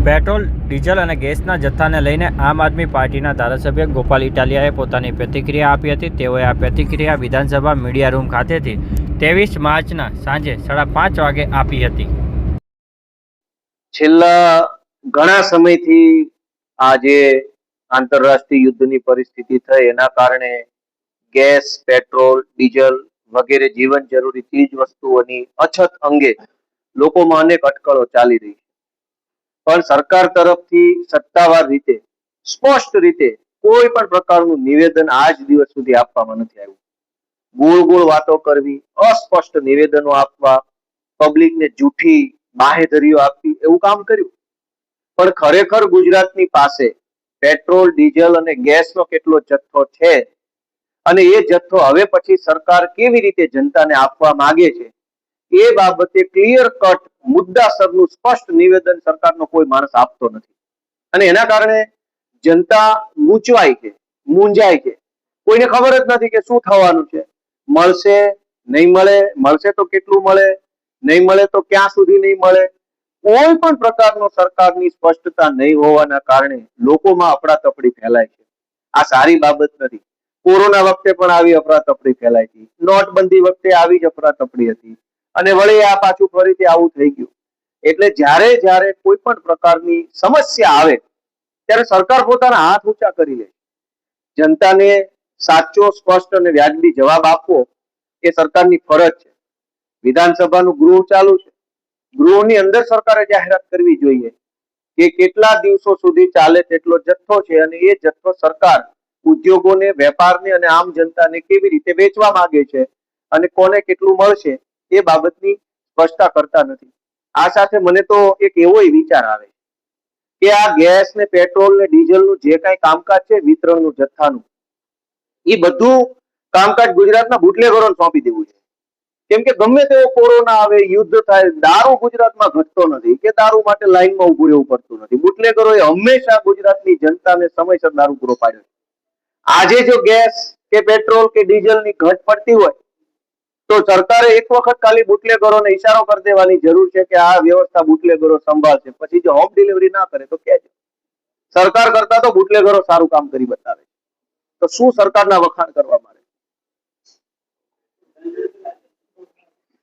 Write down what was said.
Petrol, diesel અને ગેસના જથ્થાને લઈને આમ આદમી પાર્ટીના ધારાસભ્ય ગોપાલ ઇટાલિયાએ પોતાની પ્રતિક્રિયા આપી હતી. તેઓએ આ પ્રતિક્રિયા વિધાનસભા મીડિયા રૂમ ખાતેથી 23 માર્ચના સાંજે 5:30 વાગે આપી હતી. છેલ્લા ઘણા સમયથી આ જે આંતરરાષ્ટ્રીય યુદ્ધની પરિસ્થિતિ થઈ એના કારણે ગેસ, પેટ્રોલ, ડીઝલ વગેરે જીવન જરૂરી ચીજ વસ્તુઓની અછત અંગે લોકોમાં અનેક અટકળો ચાલી રહી છે. પણ સરકાર તરફથી સત્તાવાર રીતે સ્પષ્ટ રીતે કોઈ પણ પ્રકારનું નિવેદન આજ દિવસ સુધી આપવામાં નથી આવ્યું. ગોળ ગોળ વાતો કરવી, અસ્પષ્ટ નિવેદનો આપવા, પબ્લિકને જૂઠી બાહેધરીઓ આપવી, એવું કામ કર્યું. પણ ખરેખર ગુજરાતની પાસે પેટ્રોલ, ડીઝલ અને ગેસનો કેટલો જથ્થો છે અને એ જથ્થો હવે પછી સરકાર કેવી રીતે જનતાને આપવા માંગે છે એ બાબતે ક્લિયર કટ મુદ્દાસરનું સ્પષ્ટ નિવેદન સરકારનો કોઈ માણસ આપતો નથી. અને એના કારણે જનતા ગૂંચવાય છે, મૂંઝાય છે. કોઈને ખબર જ નથી કે શું થવાનું છે. મળશે, નહીં મળે, મળશે તો કેટલું મળે, નહીં મળે તો ક્યાં સુધી નહીં મળે. કોઈ પણ પ્રકારનો સરકારની સ્પષ્ટતા નહીં હોવાના કારણે લોકોમાં અફડાતફડી ફેલાય છે. આ સારી બાબત નથી. કોરોના વખતે પણ આવી અફડાતફડી ફેલાઈ હતી, નોટબંધી વખતે આવી જ અફડાતફડી હતી અને વળી આ પાછું ફરીથી આવું થઈ ગયું. એટલે જ્યારે કોઈ પણ પ્રકારની સમસ્યા આવે ત્યારે સરકાર પોતાના હાથ ઊંચા કરી લે. જનતાને સાચો, સ્પષ્ટ અને વ્યાજબી જવાબ આપવો એ સરકારની ફરજ છે. વિધાનસભાનું ગૃહ ચાલુ છે. ગૃહની અંદર સરકારે જાહેરાત કરવી જોઈએ કે કેટલા દિવસો સુધી ચાલે તેટલો જથ્થો છે અને એ જથ્થો સરકાર ઉદ્યોગોને, વેપારને અને આમ જનતાને કેવી રીતે વેચવા માંગે છે અને કોને કેટલું મળશે એ બાબતની સ્પષ્ટતા કરતા નથી. આ સાથે મને તો એક એવો વિચાર આવે કે આ ગેસ ને પેટ્રોલ ને ડીઝલનું જે કાંઈ કામકાજ છે વિતરણનું, જથ્થાનું, એ બધું કામકાજ ગુજરાતના બુટલેગરોને સોંપી દેવું છે. કેમ કે ગમે તેવો કોરોના આવે, યુદ્ધ થાય, દારૂ ગુજરાતમાં ઘટતો નથી કે દારૂ માટે લાઈનમાં ઉભું રહેવું પડતું નથી. બુટલેગરોએ હંમેશા ગુજરાતની જનતાને સમયસર દારૂ પૂરો પાડ્યો. આજે જો ગેસ કે પેટ્રોલ કે ડીઝલની ઘટ પડતી હોય તો સરકારે એક વખત ખાલી બુટલેગરોને ઈશારો કરી દેવાની જરૂર છે કે આ વ્યવસ્થા બુટલેગરો સંભાળશે. પછી જો હોમ ડિલિવરી ના કરે તો કહેજો. સરકાર કરતા તો બુટલેગરો સારું કામ કરી બતાવે. તો શું સરકારના વખાણ કરવા માંગે?